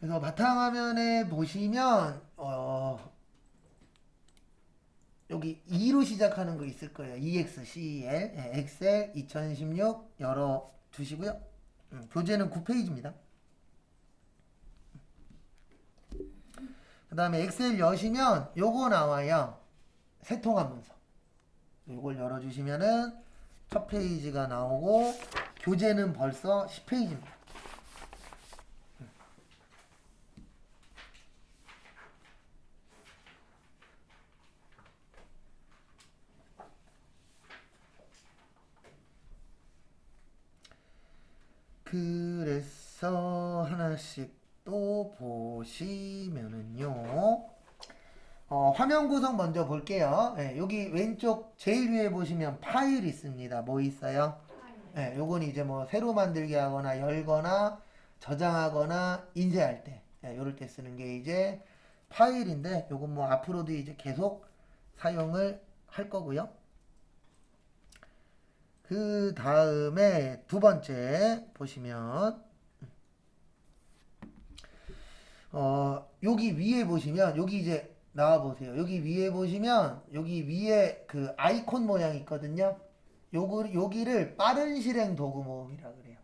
그래서 바탕화면에 보시면 여기 2로 시작하는 거 있을 거예요. EXCL, 엑셀 2016 열어 두시고요. 교재는 9페이지입니다. 그 다음에 엑셀 여시면 요거 나와요. 세통한 문서. 요걸 열어주시면은 첫 페이지가 나오고 교재는 벌써 10페이지입니다. 그래서 하나씩 또 보시면은요. 화면 구성 먼저 볼게요. 네, 여기 왼쪽 제일 위에 보시면 파일 있습니다. 뭐 있어요? 네, 요건 이제 뭐 새로 만들게 하거나 열거나 저장하거나 인쇄할 때, 네, 요럴 때 쓰는 게 이제 파일인데 요건 뭐 앞으로도 이제 계속 사용을 할 거고요. 그 다음에 두 번째 보시면 여기 위에 보시면 여기 이제 나와 보세요. 여기 위에 보시면 여기 위에 그 아이콘 모양 있거든요. 여기를 빠른 실행 도구 모음이라 그래요.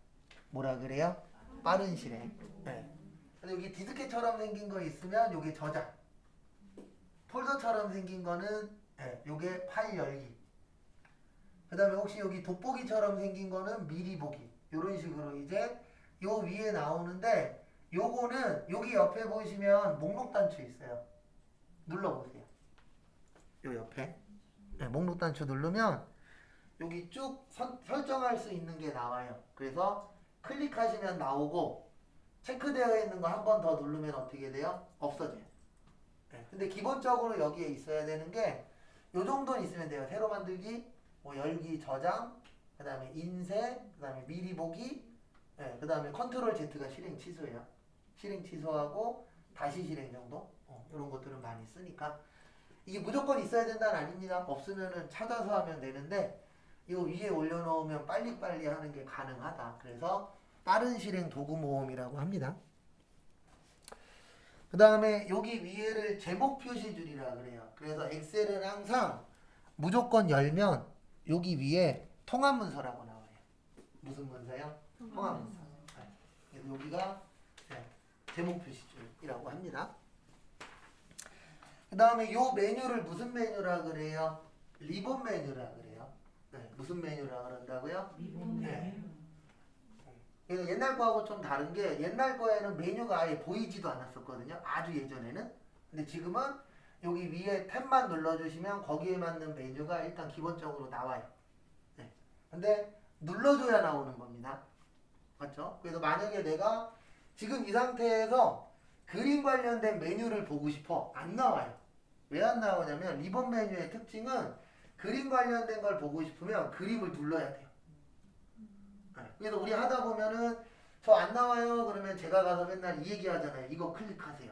뭐라 그래요? 빠른 실행. 네. 근데 여기 디스켓처럼 생긴 거 있으면 요게 저장. 폴더처럼 생긴 거는 요게 파일 열기. 그 다음에 혹시 여기 돋보기처럼 생긴 거는 미리 보기. 요런 식으로 이제 요 위에 나오는데 요거는 여기 옆에 보시면 목록 단추 있어요. 눌러보세요. 요 옆에. 네, 목록 단추 누르면 여기 쭉 설정할 수 있는 게 나와요. 그래서 클릭하시면 나오고 체크되어 있는 거 한 번 더 누르면 어떻게 돼요? 없어져요. 네, 근데 기본적으로 여기에 있어야 되는 게 요 정도는 있으면 돼요. 새로 만들기, 뭐 열기, 저장, 그 다음에 인쇄, 그 다음에 미리 보기, 네, 그 다음에 컨트롤 Z가 실행 취소예요. 실행 취소하고 다시 실행 정도, 이런 것들은 많이 쓰니까 이게 무조건 있어야 된다는 아닙니다. 없으면은 찾아서 하면 되는데 이 위에 올려놓으면 빨리빨리 하는 게 가능하다. 그래서 빠른 실행 도구 모음이라고 합니다. 그 다음에 여기 위에를 제목 표시줄이라 그래요. 그래서 엑셀은 항상 무조건 열면 여기 위에 통합 문서라고 나와요. 무슨 문서요? 통합 문서. 네. 그래서 여기가 제목 표시줄이라고 합니다. 그 다음에 요 메뉴를 무슨 메뉴라 그래요? 리본 메뉴라 그래요. 네. 무슨 메뉴라 그런다고요? 리본 메뉴. 네. 그래서 옛날 거하고 좀 다른 게 옛날 거에는 메뉴가 아예 보이지도 않았었거든요. 아주 예전에는. 근데 지금은 여기 위에 탭만 눌러주시면 거기에 맞는 메뉴가 일단 기본적으로 나와요. 네. 근데 눌러줘야 나오는 겁니다. 맞죠? 그래서 만약에 내가 지금 이 상태에서 그림 관련된 메뉴를 보고 싶어. 안 나와요. 왜 안 나오냐면 리본 메뉴의 특징은 그림 관련된 걸 보고 싶으면 그림을 눌러야 돼요. 그래서 우리 하다 보면은 저 안 나와요 그러면 제가 가서 맨날 이 얘기 하잖아요. 이거 클릭하세요.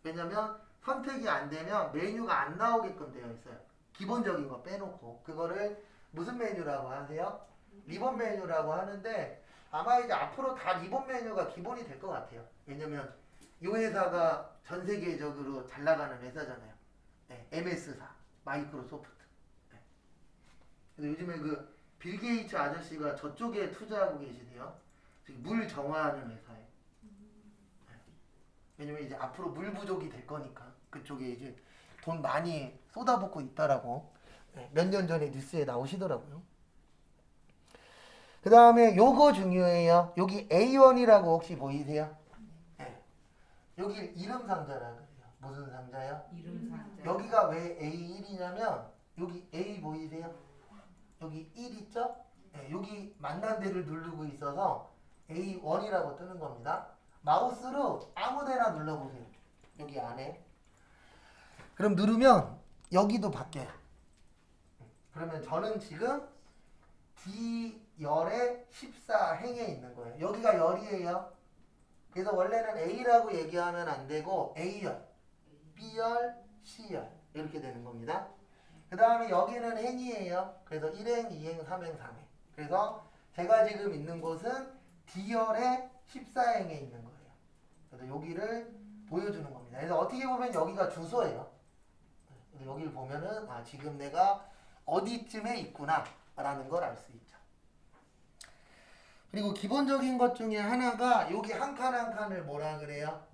왜냐면 선택이 안 되면 메뉴가 안 나오게끔 되어 있어요. 기본적인 거 빼놓고 그거를 무슨 메뉴라고 하세요? 리본 메뉴라고 하는데 아마 이제 앞으로 다 리본 메뉴가 기본이 될 것 같아요. 왜냐면 이 회사가 전 세계적으로 잘 나가는 회사잖아요. 네, MS사, 마이크로소프트. 네. 근데 요즘에 그 빌 게이츠 아저씨가 저쪽에 투자하고 계시대요. 물 정화하는 회사에. 네. 왜냐면 이제 앞으로 물 부족이 될 거니까 그쪽에 이제 돈 많이 쏟아붓고 있다라고 몇 년 전에 뉴스에 나오시더라고요. 그 다음에 요거 중요해요. 여기 A1이라고 혹시 보이세요? 네. 여기 이름 상자라 그래요. 무슨 상자요? 이름 상자. 여기가 왜 A1이냐면 여기 A 보이세요? 여기 1 있죠? 네, 여기 만난 데를 누르고 있어서 A1이라고 뜨는 겁니다. 마우스로 아무 데나 눌러보세요. 여기 안에. 그럼 누르면 여기도 바뀌어요. 그러면 저는 지금 D열의 14행에 있는 거예요. 여기가 열이에요. 그래서 원래는 A라고 얘기하면 안 되고 A열, B열, C열 이렇게 되는 겁니다. 그 다음에 여기는 행이에요. 그래서 1행, 2행, 3행, 4행. 그래서 제가 지금 있는 곳은 D열의 14행에 있는 거예요. 그래서 여기를 보여주는 겁니다. 그래서 어떻게 보면 여기가 주소예요. 그래서 여기를 보면은 아 지금 내가 어디쯤에 있구나 라는 걸 알 수 있죠. 그리고 기본적인 것 중에 하나가 여기 한 칸 한 칸을 뭐라 그래요?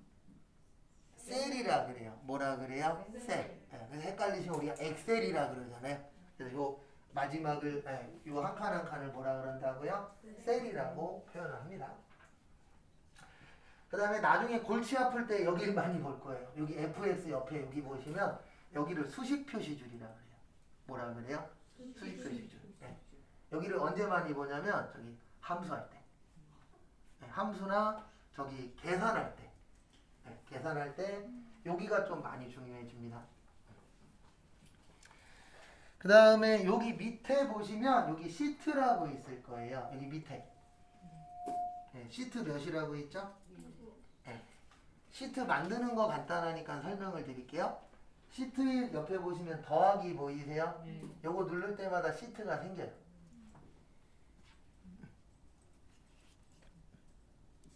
셀이라 그래요. 뭐라 그래요? 셀. 네, 그래서 헷갈리시면 우리가 엑셀이라 그러잖아요. 그래서 요 마지막을 요 한 칸 한 칸을 뭐라 그런다고요? 셀이라고 표현을 합니다. 그 다음에 나중에 골치 아플 때 여기를 많이 볼 거예요. 여기 fx 옆에 여기 보시면 여기를 수식 표시줄이라 그래요. 뭐라 그래요? 수식 표시줄. 네. 여기를 언제 많이 보냐면 저기 함수할 때. 네, 함수나 저기 계산할 때. 네, 계산할 때 여기가 좀 많이 중요해집니다. 그 다음에 여기 밑에 보시면 여기 시트라고 있을 거예요. 여기 밑에. 네, 시트 몇이라고 있죠? 네. 시트 만드는 거 간단하니까 설명을 드릴게요. 시트 옆에 보시면 더하기 보이세요? 요거 누를 때마다 시트가 생겨요.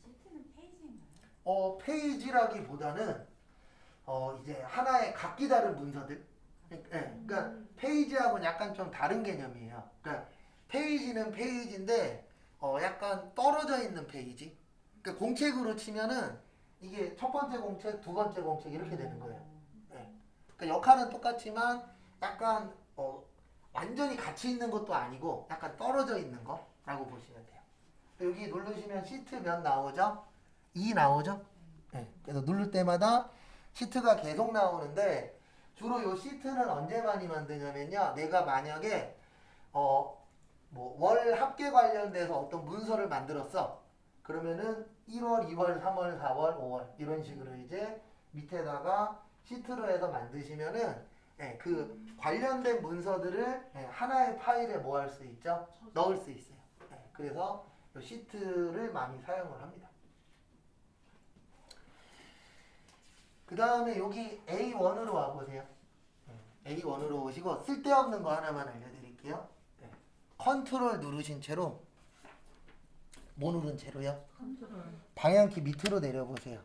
시트는 페이지인가요? 페이지라기보다는 이제 하나의 각기 다른 문서들. 네, 그러니까 페이지하고는 약간 좀 다른 개념이에요. 그러니까 페이지는 페이지인데 약간 떨어져 있는 페이지. 그러니까 공책으로 치면은 이게 첫 번째 공책, 두 번째 공책 이렇게 되는 거예요. 네. 그러니까 역할은 똑같지만 약간 완전히 같이 있는 것도 아니고 약간 떨어져 있는 거라고 보시면 돼요. 여기 누르시면 시트 몇 나오죠? 2 나오죠? 네. 그래서 누를 때마다 시트가 계속 나오는데 주로 요 시트는 언제 많이 만드냐면요. 내가 만약에 뭐 월 합계 관련돼서 어떤 문서를 만들었어. 그러면은 1월, 2월, 3월, 4월, 5월 이런 식으로 이제 밑에다가 시트로 해서 만드시면은 그 관련된 문서들을 하나의 파일에 뭐 할 수 있죠? 넣을 수 있어요. 그래서 요 시트를 많이 사용을 합니다. 그 다음에 여기 A1으로 와보세요. A1으로 오시고 쓸데없는 거 하나만 알려드릴게요. 컨트롤 누르신 채로 뭐 누른 채로요? 컨트롤. 방향키 밑으로 내려보세요.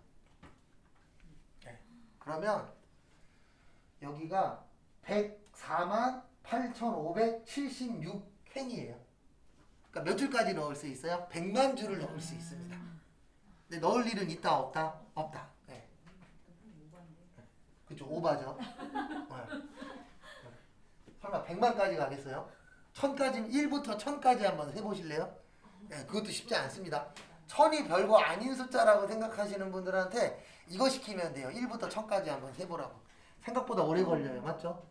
그러면 여기가 104만 8,576횡이에요. 그러니까 몇 줄까지 넣을 수 있어요? 100만 줄을 넣을 수 있습니다. 근데 넣을 일은 있다 없다? 없다. 네. 그쵸, 오바죠. 설마 100만까지 가겠어요? 1000까지, 1부터 1000까지 한번 해보실래요? 네, 그것도 쉽지 않습니다. 1000이 별거 아닌 숫자라고 생각하시는 분들한테 이거 시키면 돼요. 1부터 1000까지 한번 해보라고. 생각보다 오래 걸려요. 맞죠?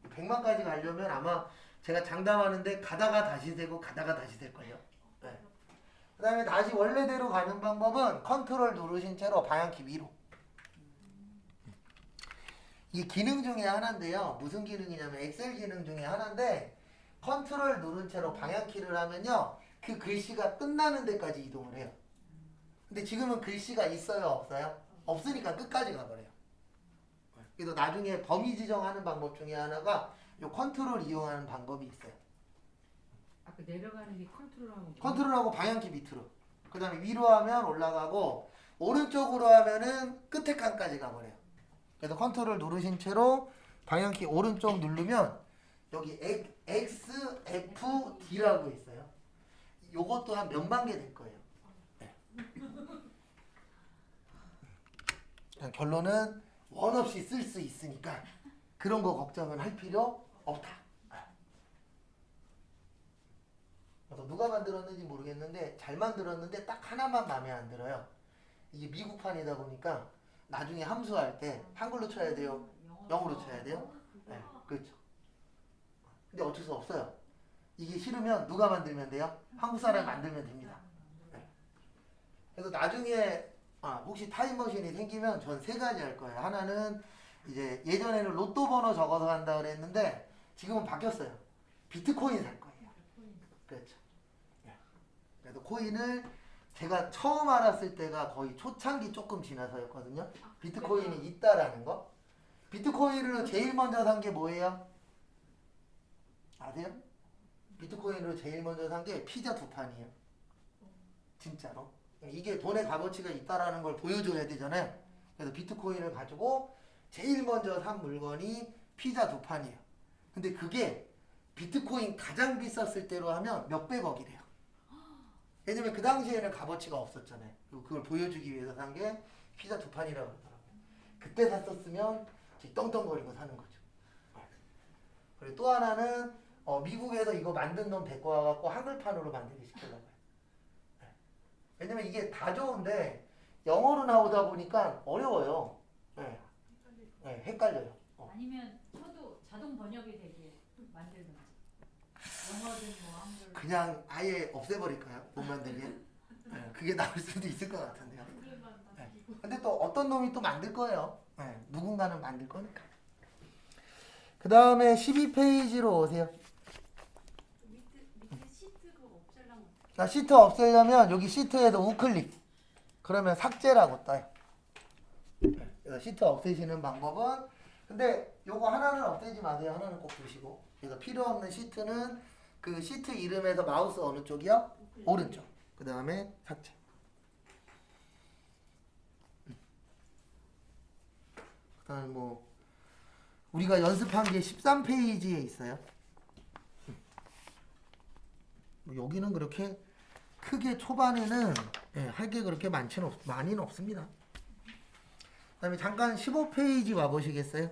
100만까지 가려면 아마 제가 장담하는데 가다가 다시 세고 가다가 다시 셀걸요. 네. 그 다음에 다시 원래대로 가는 방법은 컨트롤 누르신 채로 방향키 위로. 이게 기능 중에 하나인데요. 무슨 기능이냐면 엑셀 기능 중에 하나인데 컨트롤 누른 채로 방향키를 하면요. 그 글씨가 끝나는 데까지 이동을 해요. 근데 지금은 글씨가 있어요? 없어요? 없으니까 끝까지 가버려요. 그래서 나중에 범위 지정하는 방법 중에 하나가 이 컨트롤 이용하는 방법이 있어요. 아까 내려가는 게 컨트롤하고. 컨트롤하고 방향키 밑으로. 그 다음에 위로 하면 올라가고 오른쪽으로 하면은 끝에 칸까지 가버려요. 그래서 컨트롤 누르신 채로 방향키 오른쪽 누르면 여기 X, F, D라고 있어요. 요것도 한 몇만 개 될 거예요. 네. 결론은 원 없이 쓸 수 있으니까 그런 거 걱정은 할 필요 없다. 그래서 누가 만들었는지 모르겠는데 잘 만들었는데 딱 하나만 마음에 안 들어요. 이게 미국판이다 보니까 나중에 함수할 때 한글로 쳐야 돼요? 영어로 쳐야 돼요? 네, 그렇죠. 근데 어쩔 수 없어요. 이게 싫으면 누가 만들면 돼요? 한국 사람이 만들면 됩니다. 네. 그래서 나중에 혹시 타임머신이 생기면 전 세 가지 할 거예요. 하나는 이제 예전에는 로또 번호 적어서 한다 그랬는데 지금은 바뀌었어요. 비트코인 살 거예요. 그렇죠. 네. 그래서 코인을 제가 처음 알았을 때가 거의 초창기 조금 지나서였거든요. 비트코인이 있다라는 거. 비트코인으로 제일 먼저 산 게 뭐예요? 아세요? 비트코인으로 제일 먼저 산 게 피자 2판이에요. 진짜로. 이게 돈의 값어치가 있다라는 걸 보여줘야 되잖아요. 그래서 비트코인을 가지고 제일 먼저 산 물건이 피자 2판이에요. 근데 그게 비트코인 가장 비쌌을 때로 하면 몇백억이래요. 왜냐면 그 당시에는 값어치가 없었잖아요. 그리고 그걸 보여주기 위해서 산 게 피자 2판이라고 그러더라고요. 그때 샀었으면 떵떵거리고 사는 거죠. 그리고 또 하나는 미국에서 이거 만든 놈 데리고 와갖고 한글판으로 만들게 시키려고요. 왜냐면 이게 다 좋은데 영어로 나오다 보니까 어려워요. 네. 네, 헷갈려요. 아니면 저도 자동 번역이 되게 만들든지. 영어든 뭐 한글. 그냥 아예 없애버릴까요? 못 만들게? 네, 그게 나을 수도 있을 것 같은데요. 네. 근데 또 어떤 놈이 또 만들 거예요. 네, 누군가는 만들 거니까. 그 다음에 12페이지로 오세요. 밑에 시트 그거 없애려면 자, 시트 없애려면 여기 시트에서 우클릭. 그러면 삭제라고 떠요. 그래서 시트 없애시는 방법은 근데 요거 하나는 없애지 마세요. 하나는 꼭 보시고. 그래서 필요 없는 시트는 그 시트 이름에서 마우스 어느 쪽이요? 오른쪽. 그 다음에 삭제. 그 다음에 뭐 우리가 연습한 게 13페이지에 있어요. 여기는 그렇게 크게 초반에는 할 게 그렇게 많이는 없습니다. 그 다음에 잠깐 15페이지 와보시겠어요?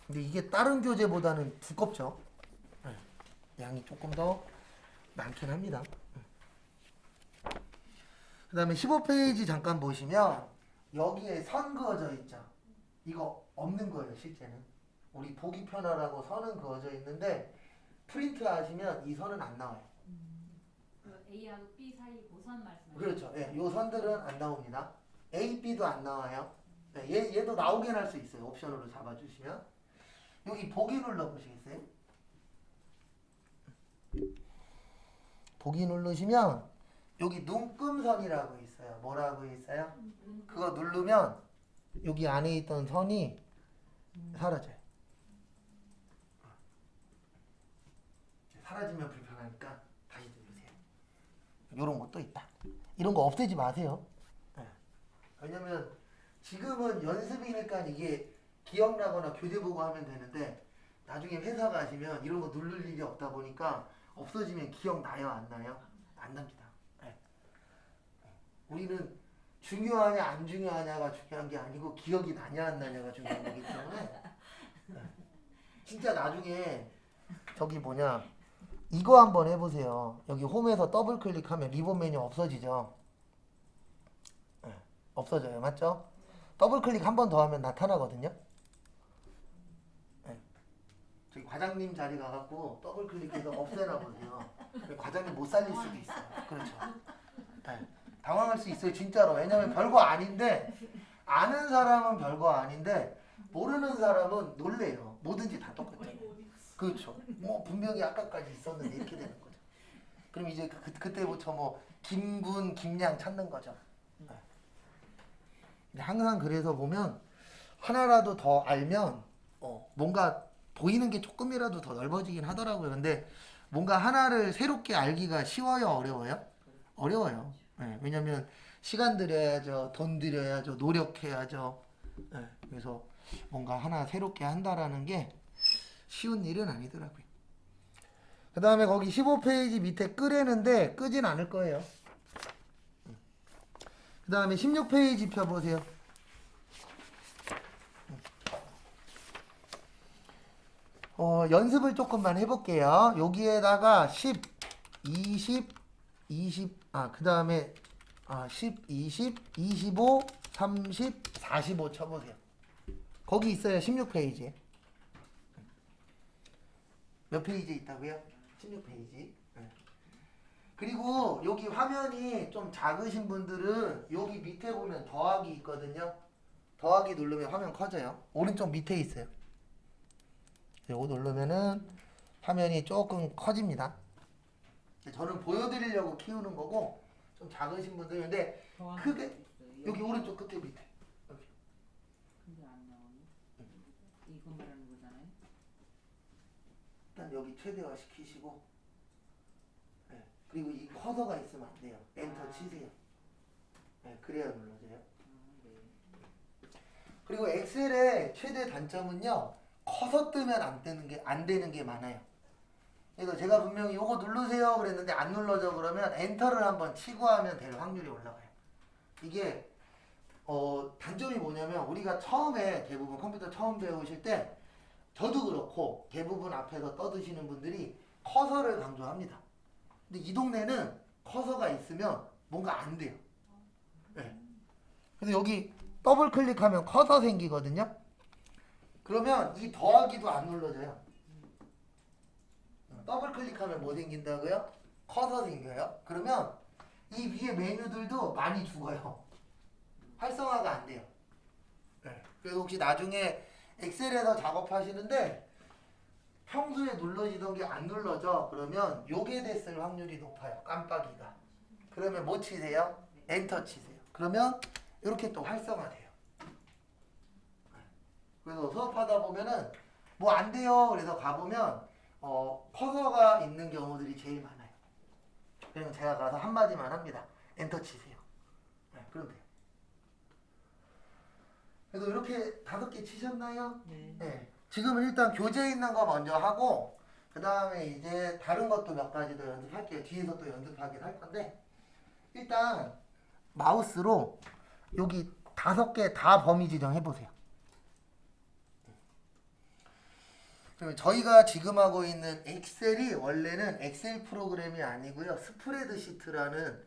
근데 이게 다른 교재보다는 두껍죠? 양이 조금 더 많긴 합니다. 그 다음에 15페이지 잠깐 보시면 여기에 선 그어져 있죠? 이거 없는 거예요, 실제는. 우리 보기 편하라고 선은 그어져 있는데 프린트 하시면 이 선은 안 나와요. 그 A하고 B 사이 고선 말씀. 그렇죠. 예, 요 선들은 안 나옵니다. A, B도 안 나와요. 예, 얘도 나오게 할 수 있어요. 옵션으로 잡아주시면. 여기 보기 눌러보시겠어요? 보기 누르시면 여기 눈금선이라고 있어요. 뭐라고 있어요? 그거 누르면 여기 안에 있던 선이 사라져요. 사라지면 불편하니까 다시 누르세요. 이런 것도 있다. 이런 거 없애지 마세요. 왜냐면 지금은 연습이니까 이게 기억나거나 교재 보고 하면 되는데 나중에 회사 가시면 이런 거 누를 일이 없다 보니까 없어지면 기억나요? 안 나요? 안 납니다. 우리는 중요하냐 안 중요하냐가 중요한 게 아니고 기억이 나냐 안 나냐가 중요한 거기 때문에 진짜 나중에 저기 뭐냐 이거 한번 해보세요. 여기 홈에서 더블 클릭하면 리본 메뉴 없어지죠? 없어져요. 맞죠? 더블 클릭 한 번 더 하면 나타나거든요. 저기 과장님 자리 가갖고 더블 클릭해서 없애나 보세요. 과장님 못 살릴 수도 있어요. 그렇죠. 당황할 수 있어요. 진짜로. 왜냐면 별거 아닌데 아는 사람은 별거 아닌데 모르는 사람은 놀래요. 뭐든지 다 똑같잖아요. 그렇죠. 뭐 분명히 아까까지 있었는데 이렇게 되는 거죠. 그럼 이제 그때부터 뭐 김군, 김양 찾는 거죠. 항상 그래서 보면 하나라도 더 알면 뭔가 보이는 게 조금이라도 더 넓어지긴 하더라고요. 근데 뭔가 하나를 새롭게 알기가 쉬워요? 어려워요? 어려워요. 왜냐면 시간 들여야죠. 돈 들여야죠. 노력해야죠. 그래서 뭔가 하나 새롭게 한다라는 게 쉬운 일은 아니더라고요. 그 다음에 거기 15페이지 밑에 끄래는데 끄진 않을 거예요. 그 다음에 16페이지 펴보세요. 연습을 조금만 해볼게요. 여기에다가 10, 20, 20, 그 다음에 10, 20, 25, 30, 45 쳐보세요. 거기 있어요. 16페이지에. 몇 페이지에 있다고요? 16페이지. 그리고 여기 화면이 좀 작으신 분들은 여기 밑에 보면 더하기 있거든요. 더하기 누르면 화면 커져요. 오른쪽 밑에 있어요. 이거 누르면은 화면이 조금 커집니다. 저는 보여드리려고 키우는 거고 좀 작으신 분들인데 크게 여기 오른쪽 끝에 밑에 여기. 근데 안 나오네. 이거 말하는 거잖아요. 일단 여기 최대화 시키시고, 네. 그리고 이 커서가 있으면 안 돼요. 엔터 치세요. 네, 그래야 눌러져요. 그리고 엑셀의 최대 단점은요, 커서 뜨면 안 되는 게 많아요. 그래서 제가 분명히 이거 누르세요 그랬는데 안 눌러져 그러면 엔터를 한번 치고 하면 될 확률이 올라가요. 이게 단점이 뭐냐면 우리가 처음에 대부분 컴퓨터 처음 배우실 때 저도 그렇고 대부분 앞에서 떠드시는 분들이 커서를 강조합니다. 근데 이 동네는 커서가 있으면 뭔가 안 돼요. 네. 그래서 여기 더블 클릭하면 커서 생기거든요. 그러면 이 더하기도 안 눌러져요. 더블 클릭하면 뭐 생긴다고요? 커서 생겨요. 그러면 이 위에 메뉴들도 많이 죽어요. 활성화가 안 돼요. 네. 그래서 혹시 나중에 엑셀에서 작업하시는데 평소에 눌러지던 게 안 눌러져 그러면 요게 됐을 확률이 높아요. 깜빡이가. 그러면 뭐 치세요? 엔터 치세요. 그러면 이렇게 또 활성화돼요. 그래서 수업하다 보면은 뭐 안 돼요. 그래서 가보면 커서가 있는 경우들이 제일 많아요. 그러면 제가 가서 한마디만 합니다. 엔터 치세요. 네, 그럼 돼요. 그래도 이렇게 5개 치셨나요? 네. 네. 지금은 일단 교재 있는 거 먼저 하고 그 다음에 이제 다른 것도 몇 가지 더 연습할게요. 뒤에서 또 연습하긴 할 건데 일단 마우스로 여기 5개 다 범위 지정해 보세요. 그러면 저희가 지금 하고 있는 엑셀이 원래는 엑셀 프로그램이 아니고요. 스프레드시트라는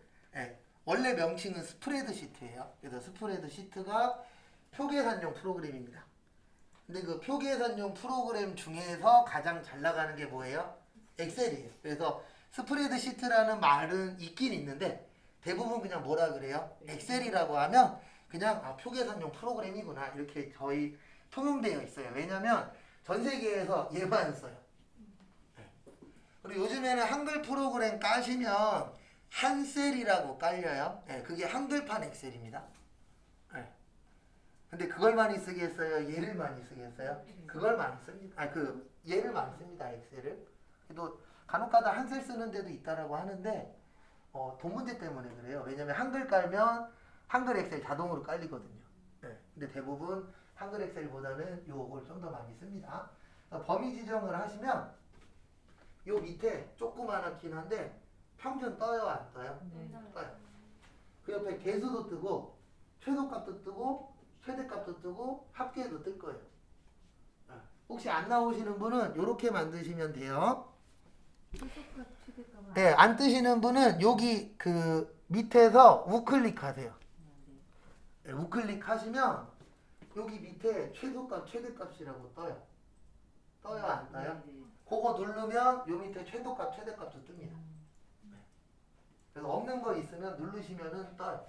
원래 명칭은 스프레드시트예요. 그래서 스프레드시트가 표계산용 프로그램입니다. 근데 그 표계산용 프로그램 중에서 가장 잘 나가는 게 뭐예요? 엑셀이에요. 그래서 스프레드시트라는 말은 있긴 있는데 대부분 그냥 뭐라 그래요? 엑셀이라고 하면 그냥 표계산용 프로그램이구나 이렇게 저희 통용되어 있어요. 왜냐면 전 세계에서 얘만 써요. 그리고 요즘에는 한글 프로그램 까시면 한셀이라고 깔려요. 그게 한글판 엑셀입니다. 근데 그걸 많이 쓰겠어요? 얘를 많이 쓰겠어요? 그걸 많이 씁니다. 얘를 많이 씁니다. 엑셀을. 그래도 간혹가다 한셀 쓰는 데도 있다라고 하는데 돈 문제 때문에 그래요. 왜냐면 한글 깔면 한글 엑셀 자동으로 깔리거든요. 근데 대부분 한글 엑셀보다는 요걸 좀 더 많이 씁니다. 범위 지정을 하시면 요 밑에 조그마하긴 한데 평균 떠요 안 떠요? 네. 떠요. 그 옆에 개수도 뜨고 최소값도 뜨고 최대값도 뜨고 합계도 뜰 거예요. 혹시 안 나오시는 분은 요렇게 만드시면 돼요. 최소값, 최대값은 네, 안 뜨시는 분은 여기 그 밑에서 우클릭하세요. 네, 우클릭하시면 여기 밑에 최소값, 최대값이라고 떠요. 떠요, 안 떠요? 그거 누르면 요 밑에 최소값, 최대값도 뜹니다. 그래서 없는 거 있으면 누르시면은 떠요.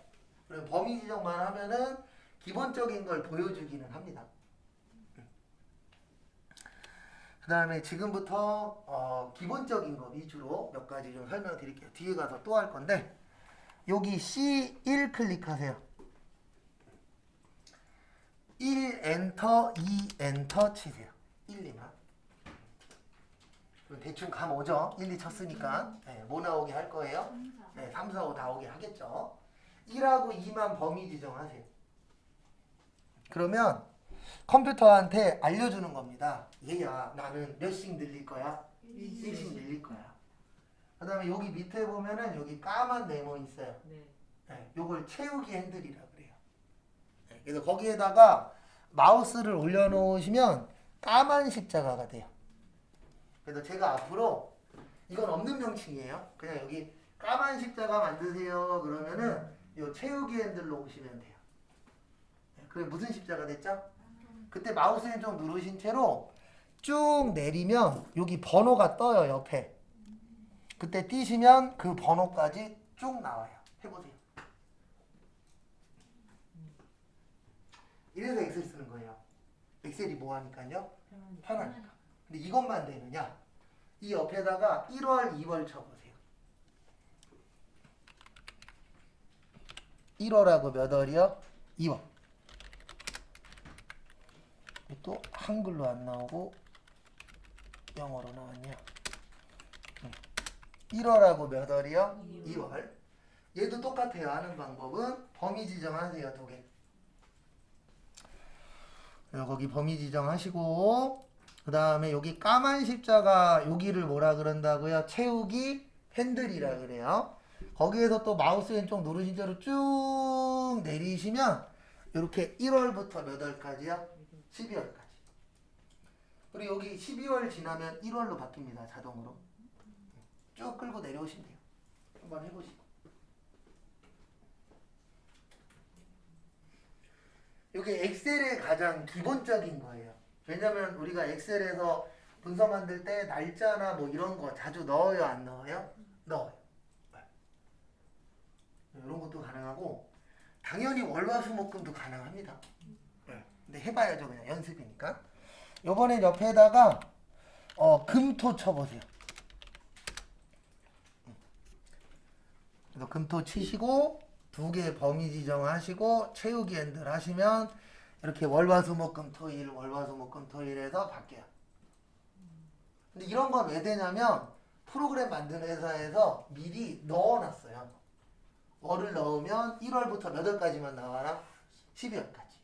그럼 범위 지정만 하면은 기본적인 걸 보여주기는 합니다. 그 다음에 지금부터 기본적인 거 위주로 몇 가지 좀 설명드릴게요. 뒤에 가서 또 할 건데 여기 C1 클릭하세요. 1 엔터, 2 엔터 치세요. 1, 2만. 대충 감 오죠? 1, 2 쳤으니까. 뭐 나오게 할 거예요? 3, 4, 5 나오게 하겠죠. 1하고 2만 범위 지정하세요. 그러면 컴퓨터한테 알려주는 겁니다. 얘야, 나는 몇씩 늘릴 거야? 1씩 늘릴 거야. 그 다음에 여기 밑에 보면은 여기 까만 네모 있어요. 요걸 채우기 핸들이라 그래요. 그래서 거기에다가 마우스를 올려놓으시면 까만 십자가가 돼요. 그래서 제가 앞으로 이건 없는 명칭이에요. 그냥 여기 까만 십자가 만드세요. 그러면은 요 채우기 핸들로 오시면 돼요. 그게 무슨 십자가 됐죠? 그때 마우스를 좀 누르신 채로 쭉 내리면 여기 번호가 떠요. 옆에. 그때 띄시면 그 번호까지 쭉 나와요. 해보세요. 이래서 엑셀 쓰는 거예요. 엑셀이 뭐 하니까요? 편하니까. 근데 이것만 되느냐? 이 옆에다가 1월, 2월 쳐보세요. 1월하고 몇 월이요? 2월. 또 한글로 안 나오고 영어로 나왔냐? 1월하고 몇 월이요? 2월. 얘도 똑같아요. 하는 방법은 범위 지정하세요. 2개. 거기 범위 지정하시고 그 다음에 여기 까만 십자가 여기를 뭐라 그런다고요? 채우기 핸들이라 그래요. 거기에서 또 마우스 왼쪽 누르신 채로 쭉 내리시면 이렇게 1월부터 몇 월까지요? 12월까지. 그리고 여기 12월 지나면 1월로 바뀝니다. 자동으로. 쭉 끌고 내려오시면 돼요. 한번 해보시고. 이게 엑셀의 가장 기본적인 거예요. 왜냐면 우리가 엑셀에서 문서 만들 때 날짜나 뭐 이런 거 자주 넣어요, 안 넣어요? 넣어요. 이런 것도 가능하고 당연히 월화수목금도 가능합니다. 근데 해봐야죠. 그냥 연습이니까. 요번엔 옆에다가 금토 쳐보세요. 그래서 금토 치시고 2개 범위 지정하시고 채우기 핸들 하시면 이렇게 월화수목금토일 월화수목금토일에서 바뀌어요. 근데 이런 건 왜 되냐면 프로그램 만드는 회사에서 미리 넣어놨어요. 월을 넣으면 1월부터 몇 월까지만 나와라? 12월까지.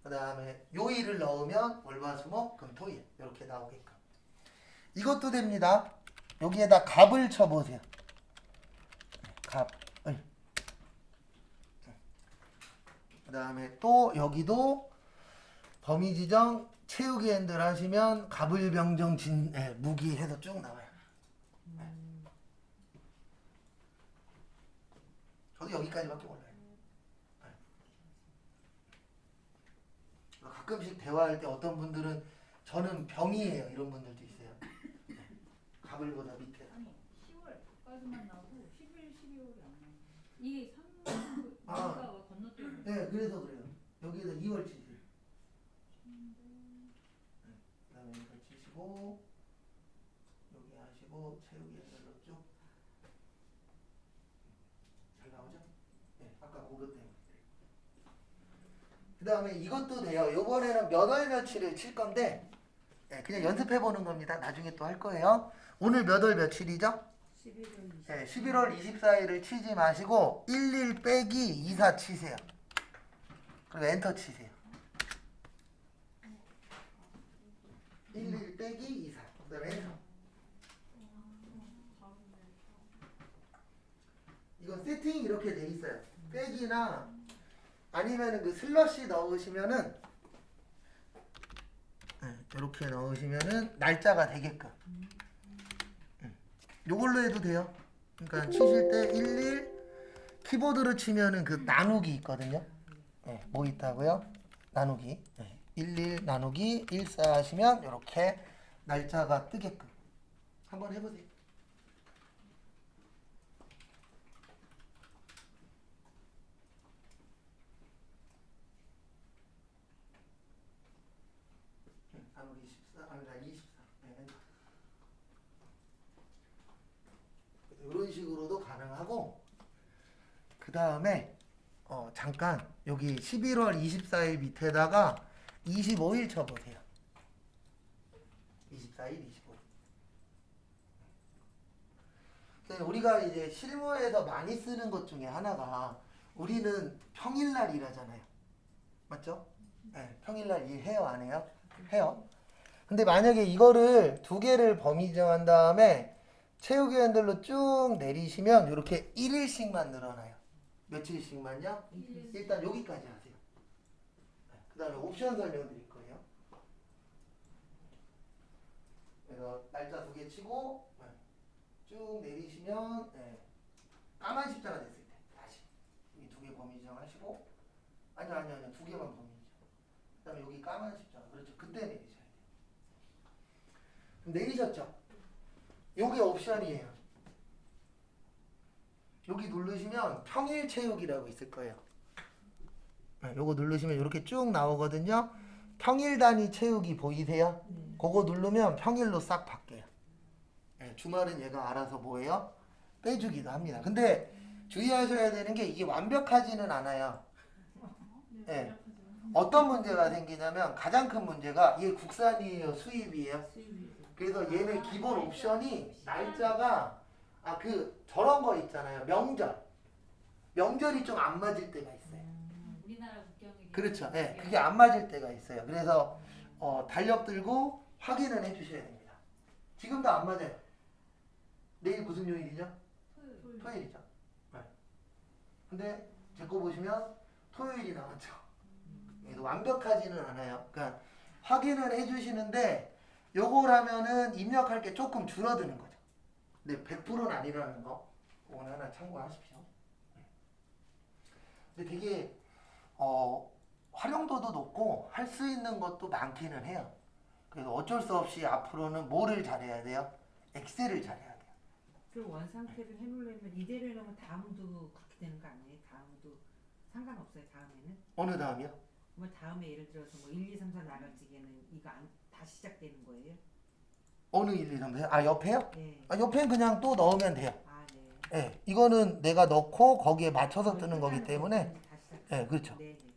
그 다음에 요일을 넣으면 월화수목금토일 이렇게 나오게끔. 이것도 됩니다. 여기에다 갑을 쳐보세요. 갑을. 그 다음에 또 여기도 범위 지정 채우기 핸들 하시면 갑을병정 무기 해서 쭉 나와요. 저도 여기까지밖에 몰라요. 가끔씩 대화할 때 어떤 분들은 저는 병이에요 이런 분들도 있어요. 갑을보다 밑에. 아니 10월까지만 나오고 11, 12월이 안 나와요. 이게 3가 건너뛰는 네, 그래서 그래요. 여기에서 2월 치세요. 그 다음에 이걸 치시고 여기 하시고 채우기 핸들로 쭉. 잘 나오죠? 네, 아까 그거 때문에. 그 다음에 이것도 돼요. 요번에는 몇 월 며칠을 칠 건데 네, 그냥 연습해 보는 겁니다. 나중에 또 할 거예요. 오늘 몇 월 며칠이죠? 11월 20일. 네, 11월 24일을 치지 마시고 11 빼기 24 치세요. 그리고 엔터 치세요. 11 빼기 24. 그 다음에 엔터. 이건 세팅이 이렇게 돼 있어요. 빼기나 아니면은 그 슬러시 넣으시면은 이렇게 넣으시면은 날짜가 되게끔. 요걸로 해도 돼요. 그러니까 치실 때 11 키보드로 치면은 그 나누기 있거든요. 네, 뭐 있다고요? 나누기. 네, 11 나누기 14 하시면 이렇게 날짜가 뜨게끔. 한번 해보세요. 나누기 14, 아니다 24. 네. 이런 식으로도 가능하고 그 다음에 잠깐 여기 11월 24일 밑에다가 25일 쳐보세요. 24일, 25일. 우리가 이제 실무에서 많이 쓰는 것 중에 하나가 우리는 평일날 일하잖아요. 맞죠? 네, 평일날 일해요, 안 해요? 해요. 근데 만약에 이거를 2개를 범위 정한 다음에 채우기 핸들로 쭉 내리시면 이렇게 1일씩만 늘어나요. 며칠씩만요? 일단 여기까지 하세요. 그 다음에 옵션 설명드릴 거예요. 그래서 날짜 2개 치고 쭉 내리시면 까만 십자가 됐을 때 다시 이 2개 범위 지정하시고 아니요 2개만 범위 지정. 그 다음에 여기 까만 십자가 그렇죠. 그때 내리셔야 돼요. 그럼 내리셨죠? 요게 옵션이에요. 여기 누르시면 평일 채우기라고 있을 거예요. 요거 누르시면 이렇게 쭉 나오거든요. 평일 단위 채우기 보이세요? 그거 누르면 평일로 싹 바뀌어요. 주말은 얘가 알아서 뭐예요? 빼주기도 합니다. 근데 주의하셔야 되는 게 이게 완벽하지는 않아요. 네. 어떤 문제가 생기냐면 가장 큰 문제가 이게 국산이에요? 수입이에요? 그래서 얘네 기본 옵션이 날짜가 저런 거 있잖아요. 명절이 좀 안 맞을 때가 있어요. 우리나라 국경일이. 그렇죠. 예, 그게 안 맞을 때가 있어요. 그래서 달력 들고 확인을 해주셔야 됩니다. 지금도 안 맞아요. 내일 무슨 요일이죠? 토요일이죠. 네. 근데 제 거 보시면 토요일이 나왔죠. 그래서 완벽하지는 않아요. 그러니까 확인을 해주시는데 요걸 하면은 입력할 게 조금 줄어드는 거죠. 근데 100%는 아니라는 거 오늘 하나 참고하십시오. 근데 되게 활용도도 높고 할 수 있는 것도 많기는 해요. 그래서 어쩔 수 없이 앞으로는 뭐를 잘해야 돼요? 엑셀을 잘해야 돼요. 그 원상태를 해놓으려면 이대로 해놓으면 다음도 그렇게 되는 거 아니에요? 다음도 상관없어요. 다음에는 어느 다음이요? 뭐 다음에 예를 들어서 뭐 1, 2, 3, 4 나갈 적에는 이거 다 시작되는 거예요? 어느 1, 2, 3, 4? 옆에요? 네. 옆에는 그냥 또 넣으면 돼요. 아 네. 예, 이거는 내가 넣고 거기에 맞춰서 뜨는 거기 끝나는 때문에 거는 다 시작. 예, 그렇죠. 네, 네.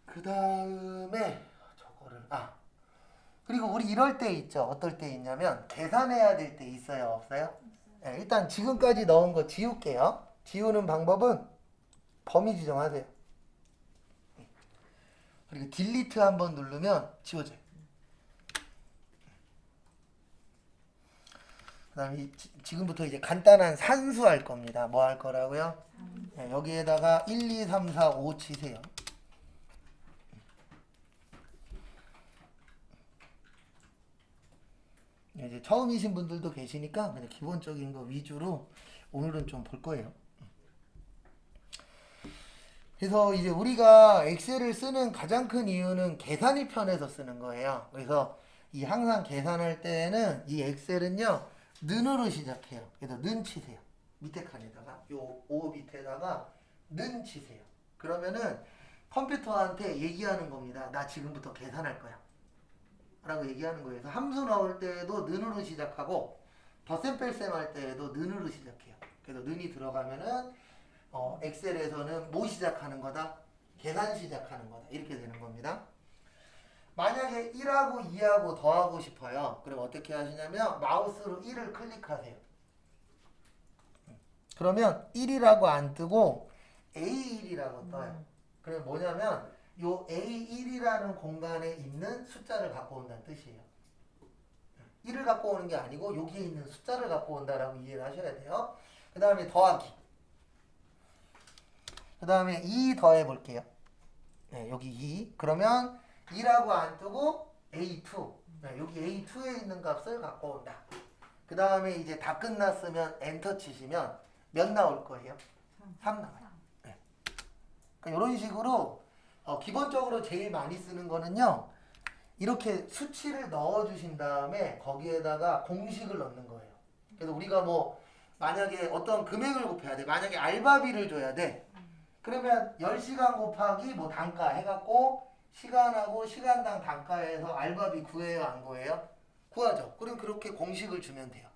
그 다음에 저거를 그리고 우리 이럴 때 있죠. 어떨 때 있냐면 계산해야 될 때 있어요, 없어요? 예, 일단 지금까지 넣은 거 지울게요. 지우는 방법은 범위 지정하세요. 그리고 딜리트 한번 누르면 지워져요. 그 다음에 지금부터 이제 간단한 산수 할 겁니다. 뭐 할 거라고요? 네, 여기에다가 1, 2, 3, 4, 5 치세요. 이제 처음이신 분들도 계시니까 그냥 기본적인 거 위주로 오늘은 좀 볼 거예요. 그래서 이제 우리가 엑셀을 쓰는 가장 큰 이유는 계산이 편해서 쓰는 거예요. 그래서 이 항상 계산할 때는 이 엑셀은요 는으로 시작해요. 그래서 는 치세요. 밑에 칸에다가 요 O 밑에다가 는 치세요. 그러면은 컴퓨터한테 얘기하는 겁니다. 나 지금부터 계산할 거야 라고 얘기하는 거예요. 그래서 함수 넣을 때에도 는으로 시작하고 덧셈 뺄셈 할 때에도 는으로 시작해요. 그래서 는이 들어가면은 엑셀에서는 뭐 시작하는 거다? 계산 시작하는 거다. 이렇게 되는 겁니다. 만약에 1하고 2하고 더하고 싶어요. 그럼 어떻게 하시냐면 마우스로 1을 클릭하세요. 그러면 1이라고 안 뜨고 A1이라고 떠요. 그럼 뭐냐면 요 A1이라는 공간에 있는 숫자를 갖고 온다는 뜻이에요. 1을 갖고 오는 게 아니고 여기에 있는 숫자를 갖고 온다라고 이해를 하셔야 돼요. 그 다음에 더하기. 그 다음에 2 더해 볼게요. 네, 여기 2. 그러면 2라고 안 뜨고 A2. 네, 여기 A2에 있는 값을 갖고 온다. 그 다음에 이제 다 끝났으면 엔터 치시면 몇 나올 거예요? 3 나와요. 네. 그러니까 이런 식으로 기본적으로 제일 많이 쓰는 거는요. 이렇게 수치를 넣어 주신 다음에 거기에다가 공식을 넣는 거예요. 그래서 우리가 뭐 만약에 어떤 금액을 곱해야 돼. 만약에 알바비를 줘야 돼. 그러면 10시간 곱하기 뭐 단가 해갖고 시간하고 시간당 단가에서 알바비 구해요, 안 구해요? 구하죠. 그럼 그렇게 공식을 주면 돼요.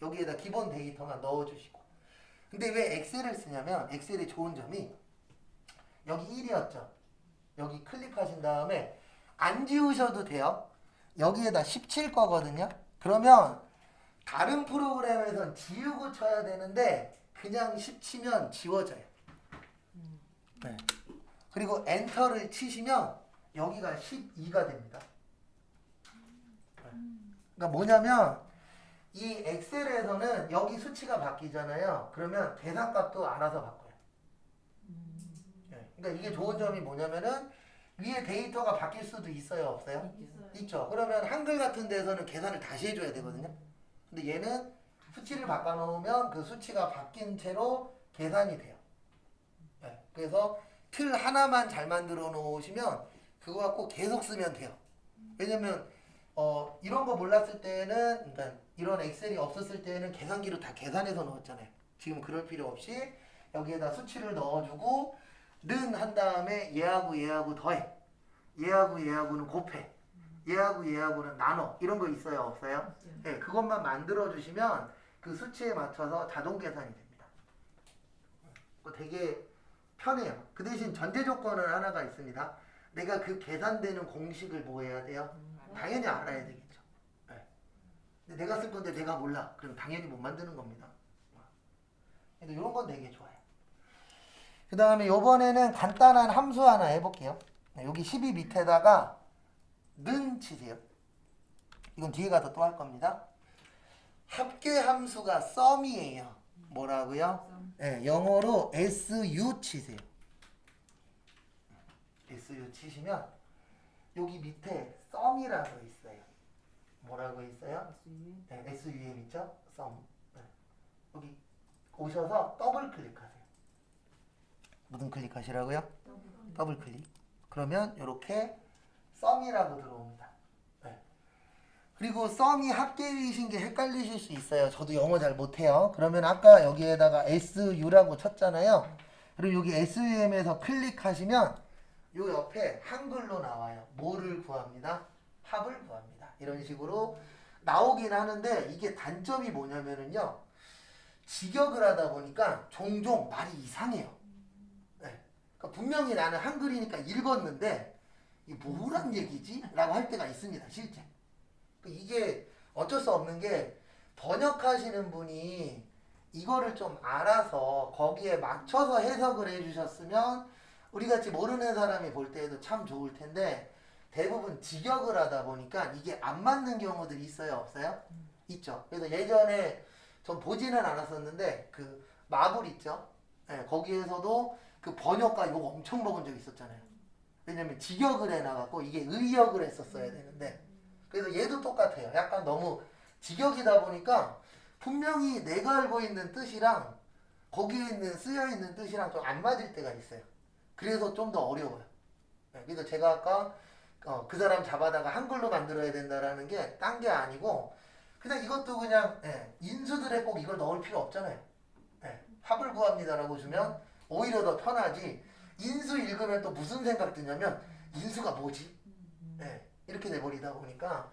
여기에다 기본 데이터만 넣어주시고. 근데 왜 엑셀을 쓰냐면 엑셀의 좋은 점이 여기 1이었죠. 여기 클릭하신 다음에 안 지우셔도 돼요. 여기에다 17 거거든요. 그러면 다른 프로그램에선 지우고 쳐야 되는데 그냥 10 치면 지워져요. 네. 그리고 엔터를 치시면 여기가 12가 됩니다. 그러니까 뭐냐면 이 엑셀에서는 여기 수치가 바뀌잖아요. 그러면 계산값도 알아서 바꿔요. 네. 그러니까 이게 좋은 점이 뭐냐면은 위에 데이터가 바뀔 수도 있어요, 없어요? 있죠. 그러면 한글 같은 데서는 계산을 다시 해줘야 되거든요. 근데 얘는 수치를 바꿔놓으면 그 수치가 바뀐 채로 계산이 돼요. 네. 그래서 틀 하나만 잘 만들어 놓으시면 그거 갖고 계속 쓰면 돼요. 왜냐면 이런 거 몰랐을 때는 그러니까 이런 엑셀이 없었을 때는 계산기로 다 계산해서 넣었잖아요. 지금 그럴 필요 없이 여기에다 수치를 넣어주고 는 한 다음에 얘하고 더해. 얘하고는 곱해. 얘하고는 나눠. 이런 거 있어요, 없어요? 네, 그것만 만들어 주시면 그 수치에 맞춰서 자동 계산이 됩니다. 되게 편해요. 그 대신 전제 조건은 하나가 있습니다. 내가 그 계산되는 공식을 뭐 해야 돼요? 당연히 알아야 되겠죠. 네. 근데 내가 쓸 건데 내가 몰라. 그럼 당연히 못 만드는 겁니다. 근데 이런 건 되게 좋아요. 그 다음에 요번에는 간단한 함수 하나 해볼게요. 여기 12 밑에다가 는 치세요. 이건 뒤에 가서 또 할 겁니다. 합계 함수가 sum이에요. 뭐라고요? 네, 영어로 SU 치세요. SU 치시면 여기 밑에 sum이라고 있어요. 뭐라고 있어요? 네, SUM 있죠? sum. 네. 여기 오셔서 더블 클릭하세요. 무슨 클릭하시라고요? 더블 클릭. 그러면 이렇게 sum이라고 들어옵니다. 네. 그리고 sum이 합계이신 게 헷갈리실 수 있어요. 저도 영어 잘 못해요. 그러면 아까 여기에다가 SU라고 쳤잖아요. 그리고 여기 SUM에서 클릭하시면 요 옆에 한글로 나와요. 뭐를 구합니다? 합을 구합니다. 이런 식으로 나오긴 하는데 이게 단점이 뭐냐면은요. 직역을 하다 보니까 종종 말이 이상해요. 네. 그러니까 분명히 나는 한글이니까 읽었는데 이게 뭐란 얘기지? 라고 할 때가 있습니다. 실제. 이게 어쩔 수 없는 게 번역하시는 분이 이거를 좀 알아서 거기에 맞춰서 해석을 해주셨으면 우리같이 모르는 사람이 볼 때에도 참 좋을 텐데 대부분 직역을 하다 보니까 이게 안 맞는 경우들이 있어요? 없어요? 있죠. 그래서 예전에 전 보지는 않았었는데 그 마블 있죠? 네, 거기에서도 그 번역가 욕 엄청 먹은 적 있었잖아요. 왜냐면 직역을 해놔갖고 이게 의역을 했었어야 되는데 그래서 얘도 똑같아요. 약간 너무 직역이다 보니까 분명히 내가 알고 있는 뜻이랑 거기에 있는 쓰여있는 뜻이랑 좀 안 맞을 때가 있어요. 그래서 좀 더 어려워요. 네, 그래서 제가 아까 그 사람 잡아다가 한글로 만들어야 된다라는 게 딴 게 아니고 그냥 이것도 그냥 인수들에 꼭 이걸 넣을 필요 없잖아요. 합을 구합니다라고 주면 오히려 더 편하지. 인수 읽으면 또 무슨 생각 드냐면 인수가 뭐지? 이렇게 돼버리다 보니까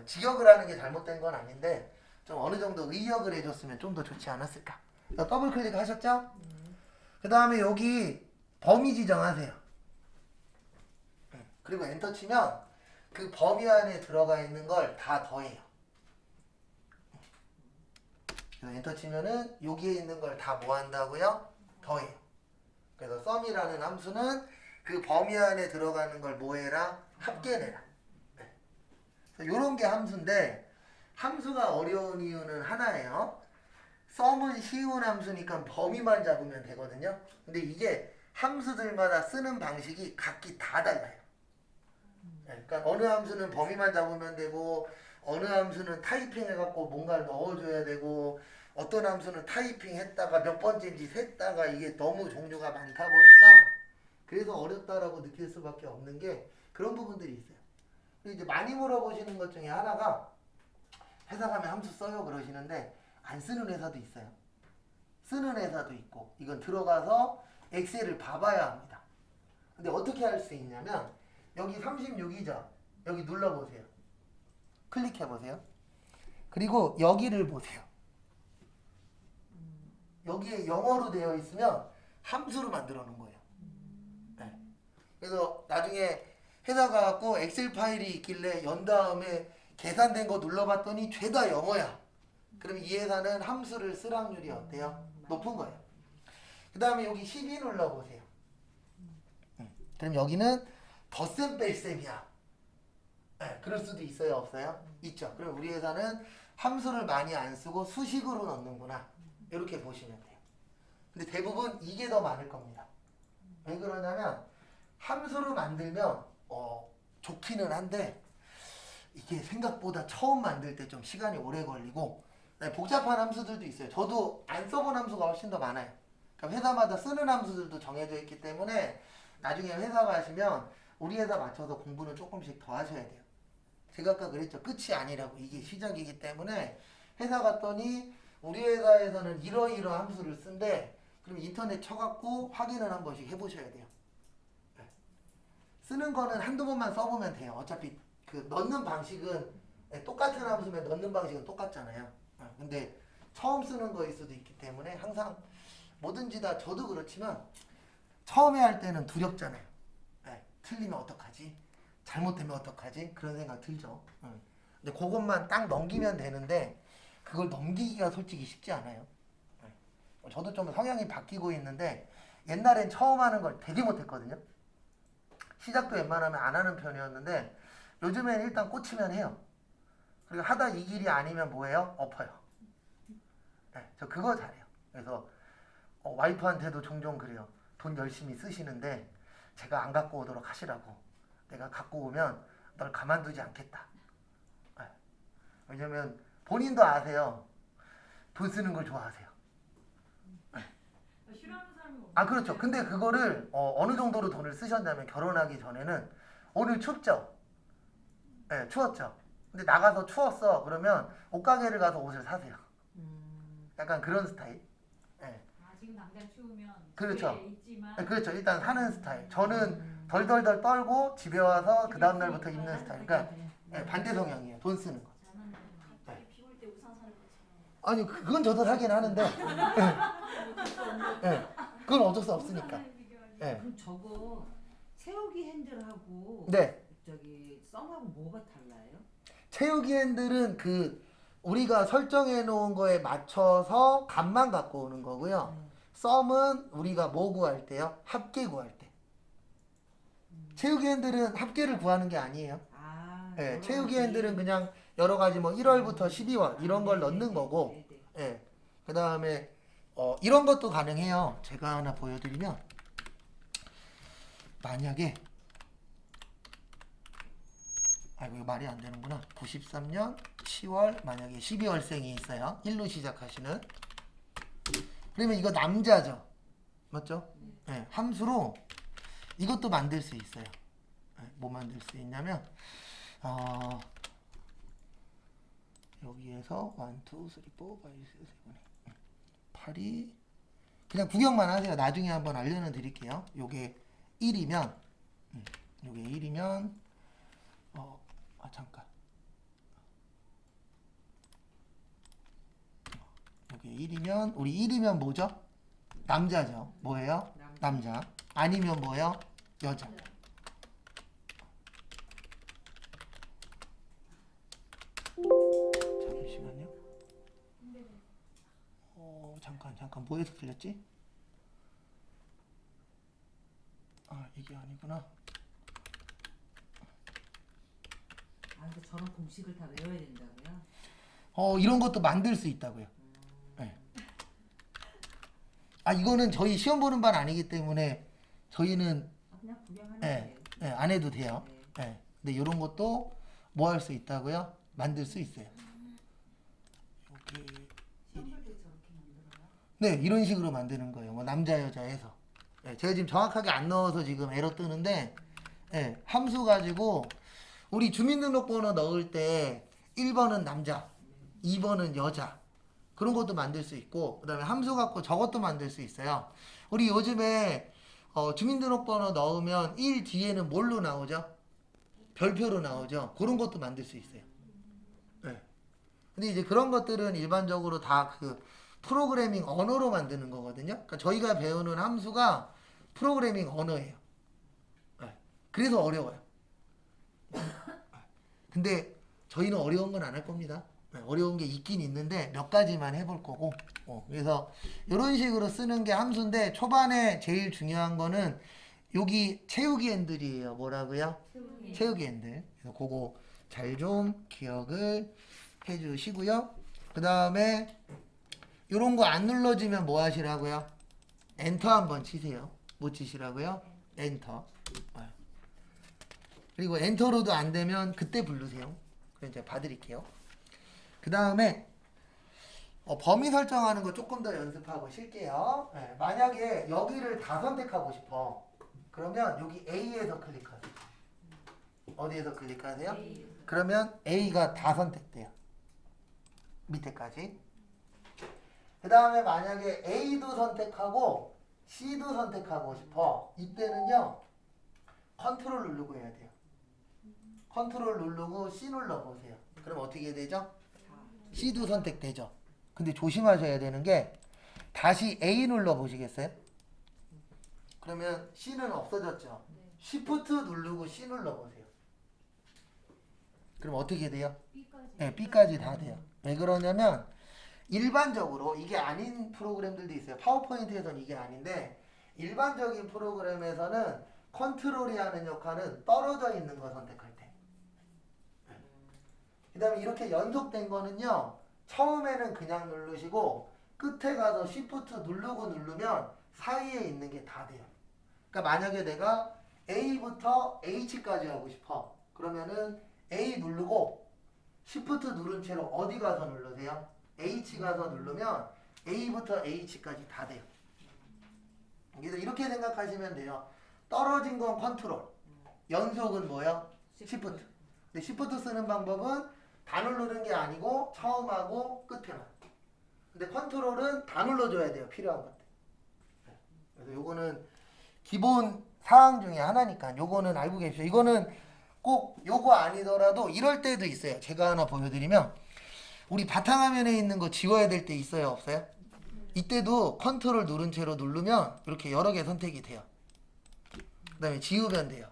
직역을 하는 게 잘못된 건 아닌데 좀 어느 정도 의역을 해줬으면 좀 더 좋지 않았을까. 더블 클릭 하셨죠? 그 다음에 여기 범위 지정하세요. 그리고 엔터 치면 그 범위 안에 들어가 있는 걸 다 더해요. 그래서 엔터 치면은 여기에 있는 걸 다 뭐 한다고요? 더해요. 그래서 sum이라는 함수는 그 범위 안에 들어가는 걸 뭐 해라? 합계내라. 요런 게 함수인데 함수가 어려운 이유는 하나예요. sum은 쉬운 함수니까 범위만 잡으면 되거든요. 근데 이게 함수들마다 쓰는 방식이 각기 다 달라요. 그러니까 어느 함수는 범위만 잡으면 되고 어느 함수는 타이핑 해갖고 뭔가를 넣어줘야 되고 어떤 함수는 타이핑 했다가 몇 번째인지 셌다가 이게 너무 종류가 많다 보니까 그래서 어렵다라고 느낄 수밖에 없는 게 그런 부분들이 있어요. 그리고 이제 많이 물어보시는 것 중에 하나가 회사 가면 함수 써요 그러시는데 안 쓰는 회사도 있어요. 쓰는 회사도 있고 이건 들어가서 엑셀을 봐봐야 합니다. 근데 어떻게 할 수 있냐면 여기 36이죠. 여기 눌러보세요. 클릭해보세요. 그리고 여기를 보세요. 여기에 영어로 되어 있으면 함수로 만들어 놓은 거예요. 네. 그래서 나중에 회사 가갖고 엑셀 파일이 있길래 연 다음에 계산된 거 눌러봤더니 죄다 영어야. 그럼 이 회사는 함수를 쓸 확률이 어때요? 높은 거예요. 그 다음에 여기 12 눌러보세요. 그럼 여기는 덧셈 뺄셈이야. 네, 그럴 수도 있어요, 없어요? 있죠. 그럼 우리 회사는 함수를 많이 안 쓰고 수식으로 넣는구나. 이렇게 보시면 돼요. 근데 대부분 이게 더 많을 겁니다. 왜 그러냐면 함수로 만들면 좋기는 한데 이게 생각보다 처음 만들 때 좀 시간이 오래 걸리고 복잡한 함수들도 있어요. 저도 안 써본 함수가 훨씬 더 많아요. 그러니까 회사마다 쓰는 함수들도 정해져 있기 때문에 나중에 회사 가시면 우리 회사 맞춰서 공부는 조금씩 더 하셔야 돼요. 제가 아까 그랬죠. 끝이 아니라고. 이게 시작이기 때문에 회사 갔더니 우리 회사에서는 이러이러한 함수를 쓴대. 그럼 인터넷 쳐갖고 확인을 한 번씩 해보셔야 돼요. 쓰는 거는 한두 번만 써보면 돼요. 어차피 그 넣는 방식은 똑같은 함수면 넣는 방식은 똑같잖아요. 근데 처음 쓰는 거일 수도 있기 때문에 항상 뭐든지 다 저도 그렇지만 처음에 할 때는 두렵잖아요. 틀리면 어떡하지? 잘못되면 어떡하지? 그런 생각 들죠. 근데 그것만 딱 넘기면 되는데 그걸 넘기기가 솔직히 쉽지 않아요. 저도 좀 성향이 바뀌고 있는데 옛날엔 처음 하는 걸 되게 못했거든요. 시작도 웬만하면 안 하는 편이었는데 요즘엔 일단 꽂히면 해요. 그리고 하다 이 길이 아니면 뭐예요? 엎어요. 저 그거 잘해요. 그래서 와이프한테도 종종 그래요. 돈 열심히 쓰시는데 제가 안 갖고 오도록 하시라고. 내가 갖고 오면 널 가만두지 않겠다. 왜냐면 본인도 아세요. 돈 쓰는 걸 좋아하세요. 싫어하는 사람이 아 그렇죠. 근데 그거를 어느 정도로 돈을 쓰셨냐면 결혼하기 전에는 오늘 춥죠? 네, 추웠죠. 근데 나가서 추웠어. 그러면 옷가게를 가서 옷을 사세요. 약간 그런 스타일. 네. 지금 당장 추우면 그렇죠. 집에 있지만 네, 그렇죠. 일단 사는 스타일. 저는 덜덜덜 떨고 집에 와서 그 다음 날부터 입는 스타일. 그러니까 네, 반대 성향이에요. 돈 쓰는 거. 갑자기 비올 때 우산 사는 것처럼. 아니 그건 저도 사긴 하는데. 네, 그건 어쩔 수 없으니까. 네. 그럼 저거 세우기 핸들하고 네. 저기 썸하고 뭐가 달라요? 채우기 핸들은 우리가 설정해 놓은 거에 맞춰서 값만 갖고 오는 거고요. 썸은 우리가 뭐 구할 때요? 합계 구할 때. 채우기 핸들은 합계를 구하는 게 아니에요. 네, 여러 채우기 가지. 핸들은 그냥 여러 가지 뭐 1월부터 12월 이런 걸 네네네. 넣는 거고, 네네. 예. 그 다음에 이런 것도 가능해요. 제가 하나 보여드리면 만약에 아이고 이거 말이 안 되는구나. 93년 10월 만약에 12월생이 있어요. 1로 시작하시는. 그러면 이거 남자죠. 맞죠? 네, 함수로 이것도 만들 수 있어요. 네, 뭐 만들 수 있냐면 여기에서 1, 2, 3, 4, 5, 6, 7, 8, 8이 그냥 구경만 하세요. 나중에 한번 알려는 드릴게요. 요게 1이면 요게 1이면 잠깐 요게 1이면 우리 1이면 뭐죠? 남자죠. 뭐예요? 남자. 아니면 뭐예요? 여자. 잠시만요. 잠깐 뭐에서 틀렸지? 이게 아니구나. 그래서 저런 공식을 다 외워야 된다고요? 이런 것도 만들 수 있다고요. 네. 이거는 저희 시험 보는 반 아니기 때문에 저희는 그냥 구경하는 네, 거예요. 안 해도 돼요. 네. 네. 근데 이런 것도 뭐 할 수 있다고요? 만들 수 있어요. 여기 샴푸도 저렇게 만들어요? 네, 이런 식으로 만드는 거예요. 뭐 남자 여자 해서. 네, 제가 지금 정확하게 안 넣어서 지금 에러 뜨는데 네, 함수 가지고 우리 주민등록번호 넣을 때 1번은 남자, 2번은 여자 그런 것도 만들 수 있고 그 다음에 함수 갖고 저것도 만들 수 있어요. 우리 요즘에 주민등록번호 넣으면 1 뒤에는 뭘로 나오죠? 별표로 나오죠. 그런 것도 만들 수 있어요. 네. 근데 이제 그런 것들은 일반적으로 다 프로그래밍 언어로 만드는 거거든요. 그러니까 저희가 배우는 함수가 프로그래밍 언어예요. 네. 그래서 어려워요. 근데 저희는 어려운 건 안 할 겁니다. 네, 어려운 게 있긴 있는데 몇 가지만 해볼 거고 그래서 이런 식으로 쓰는 게 함수인데 초반에 제일 중요한 거는 여기 채우기 핸들이에요. 뭐라고요? 채우기 핸들. 그래서 그거 잘 좀 기억을 해주시고요. 그 다음에 이런 거 안 눌러지면 뭐 하시라고요? 엔터 한번 치세요. 뭐 치시라고요? 엔터. 그리고 엔터로도 안 되면 그때 부르세요. 그럼 제가 봐드릴게요. 그 다음에 범위 설정하는 거 조금 더 연습하고 쉴게요. 네, 만약에 여기를 다 선택하고 싶어. 그러면 여기 A에서 클릭하세요. 어디에서 클릭하세요? 그러면 A가 다 선택돼요. 밑에까지. 그 다음에 만약에 A도 선택하고 C도 선택하고 싶어. 이때는요. 컨트롤 누르고 해야 돼요. 컨트롤 누르고 C 눌러보세요. 그럼 어떻게 되죠? C도 선택되죠. 근데 조심하셔야 되는 게 다시 A 눌러보시겠어요? 그러면 C는 없어졌죠. Shift 누르고 C 눌러보세요. 그럼 어떻게 돼요? B까지. 네, B까지 다 돼요. 왜 그러냐면 일반적으로 이게 아닌 프로그램들도 있어요. 파워포인트에서는 이게 아닌데 일반적인 프로그램에서는 컨트롤이 하는 역할은 떨어져 있는 거 선택할 때. 그 다음에 이렇게 연속된 거는요. 처음에는 그냥 누르시고 끝에 가서 Shift 누르면 사이에 있는 게 다 돼요. 그러니까 만약에 내가 A부터 H까지 하고 싶어. 그러면은 A 누르고 Shift 누른 채로 어디 가서 누르세요? H 가서 누르면 A부터 H까지 다 돼요. 그래서 이렇게 생각하시면 돼요. 떨어진 건 컨트롤, 연속은 뭐요? Shift. 근데 Shift 쓰는 방법은 다 누르는 게 아니고 처음하고 끝에만. 근데 컨트롤은 다 눌러줘야 돼요. 필요한 것들. 그래서 요거는 기본 사항 중에 하나니까 요거는 알고 계십시오. 이거는 꼭 요거 아니더라도 이럴 때도 있어요. 제가 하나 보여드리면 우리 바탕화면에 있는 거 지워야 될 때 있어요? 없어요? 이때도 컨트롤 누른 채로 누르면 이렇게 여러 개 선택이 돼요. 그 다음에 지우면 돼요.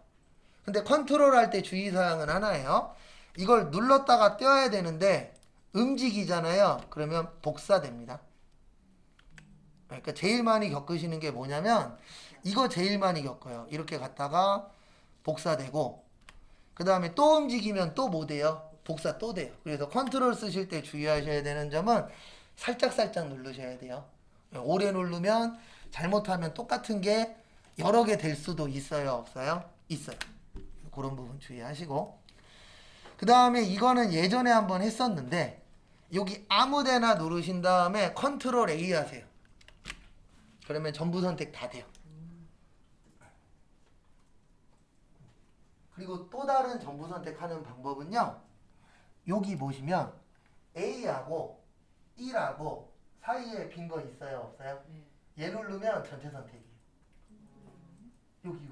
근데 컨트롤 할 때 주의사항은 하나예요. 이걸 눌렀다가 떼어야 되는데 움직이잖아요. 그러면 복사됩니다. 그러니까 제일 많이 겪으시는 게 뭐냐면 이거 제일 많이 겪어요. 이렇게 갔다가 복사되고 그 다음에 또 움직이면 또 뭐 돼요? 복사 또 돼요. 그래서 컨트롤 쓰실 때 주의하셔야 되는 점은 살짝살짝 누르셔야 돼요. 오래 누르면 잘못하면 똑같은 게 여러 개 될 수도 있어요? 없어요? 있어요. 그런 부분 주의하시고 그 다음에 이거는 예전에 한번 했었는데 여기 아무데나 누르신 다음에 컨트롤 A 하세요. 그러면 전부 선택 다 돼요. 그리고 또 다른 전부 선택하는 방법은요. 여기 보시면 A하고 E라고 사이에 빈 거 있어요? 없어요? 네. 얘 누르면 전체 선택이에요. 여기.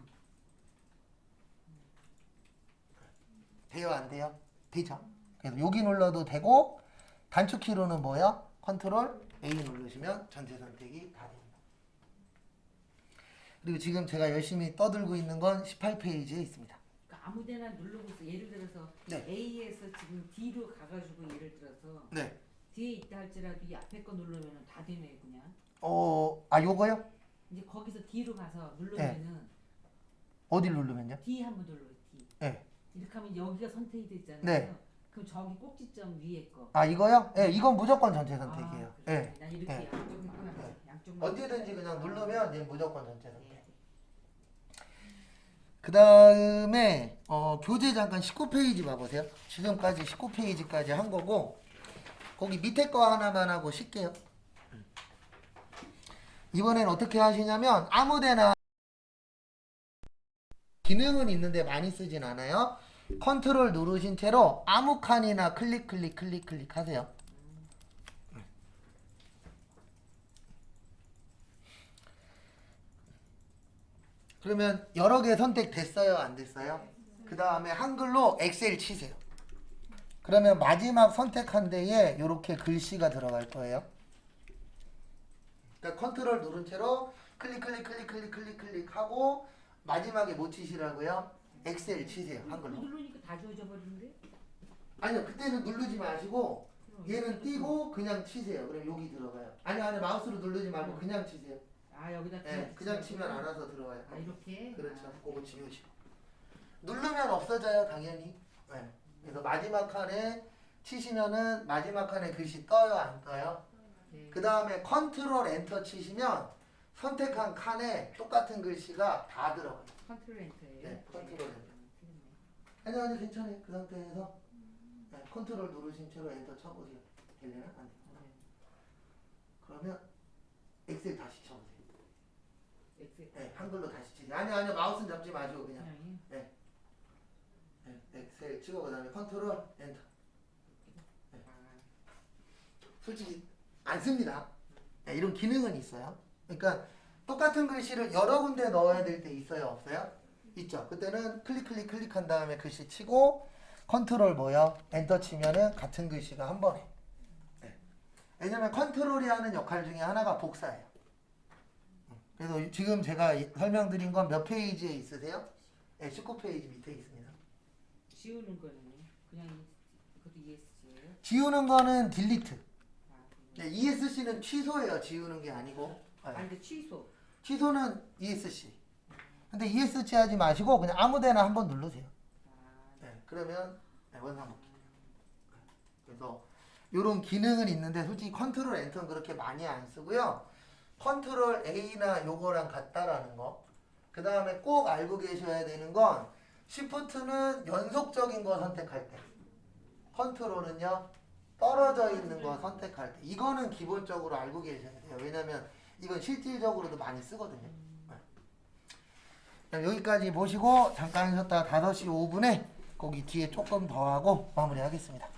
돼요? 안 돼요? 되죠? 그래서 여기 눌러도 되고 단축키로는 뭐요? 컨트롤 A 누르시면 전체 선택이 다 됩니다. 그리고 지금 제가 열심히 떠들고 있는 건 18페이지에 있습니다. 그러니까 아무데나 누르고 있어. 예를 들어서 네. A에서 지금 D로 가가지고 예를 들어서 네. 뒤에 있다 할지라도 이 앞에 거 누르면 다 되네 그냥. 요거요? 이제 거기서 D로 가서 누르면은 어디 누르면요? D 한번 눌러요. D. 네. 이렇게 하면 여기가 선택이 됐잖아요. 네. 그럼 저기 꼭지점 위에 거. 이거요? 네, 이건 무조건 전체 선택이에요. 그래. 네. 난 이렇게 네. 양쪽만 언제든지 그냥 누르면 얘 무조건 전체 선택. 네. 그 다음에 교재 잠깐 19페이지 봐보세요. 지금까지 19페이지까지 한 거고 거기 밑에 거 하나만 하고 쉴게요. 이번엔 어떻게 하시냐면 아무데나 기능은 있는데 많이 쓰진 않아요. 컨트롤 누르신 채로 아무 칸이나 클릭 하세요. 그러면 여러 개 선택됐어요? 안 됐어요? 그 다음에 한글로 엑셀 치세요. 그러면 마지막 선택한 데에 이렇게 글씨가 들어갈 거예요. 그러니까 컨트롤 누른 채로 클릭하고 마지막에 뭐 치시라고요? 엑셀 치세요. 한글로. 누르니까 다 지워져 버리는데? 아니요. 그때는 누르지 마시고 얘는 띄고 그냥 치세요. 그럼 여기 들어가요. 아니 마우스로 누르지 말고 그냥 치세요. 여기다 네, 그냥 치면 알아서 들어와요. 이렇게? 그렇죠. 그거 지우시고. 누르면 없어져요, 당연히. 네. 그래서 마지막 칸에 치시면은 마지막 칸에 글씨 떠요, 안 떠요? 네. 그 다음에 컨트롤 엔터 치시면 선택한 칸에 똑같은 글씨가 다 들어가요. 컨트롤 엔터예요? 네, 컨트롤 엔터. 틀렸네. 아니 괜찮아요. 그 상태에서 네, 컨트롤 누르신 채로 엔터 쳐보세요. 되려나? 안 돼요. 그러면 엑셀 다시 쳐보세요. 엑셀. 네, 한글로 다시 치세요. 아니요, 마우스는 잡지 마시고 그냥. 그냥이요? 네, 엑셀 치고 그다음에 컨트롤 엔터. 솔직히 안 씁니다. 네, 이런 기능은 있어요. 그러니까 똑같은 글씨를 여러 군데 넣어야 될 때 있어요, 없어요? 있죠. 그때는 클릭한 다음에 글씨 치고 컨트롤 뭐요? 엔터 치면은 같은 글씨가 한 번에. 네. 왜냐면 컨트롤이 하는 역할 중에 하나가 복사예요. 그래서 지금 제가 설명드린 건 몇 페이지에 있으세요? 네, 19페이지 밑에 있습니다. 지우는 거는 그냥 그것도 ESC예요? 지우는 거는 딜리트. 아, 네, ESC는 취소예요. 지우는 게 아니고. 네. 아니 근데 취소. 취소는 ESC. 근데 ESC 하지 마시고 그냥 아무데나 한번 누르세요. 아, 네, 그러면 원상 복귀. 그래서 이런 기능은 있는데 솔직히 컨트롤 엔터는 그렇게 많이 안 쓰고요. 컨트롤 A나 요거랑 같다라는 거. 그 다음에 꼭 알고 계셔야 되는 건 시프트는 연속적인 거 선택할 때, 컨트롤은요 떨어져 있는 거 선택할 때. 이거는 기본적으로 알고 계셔야 돼요. 왜냐면 이건 실질적으로도 많이 쓰거든요. 네. 여기까지 보시고 잠깐 쉬었다가 5시 5분에 거기 뒤에 조금 더 하고 마무리하겠습니다.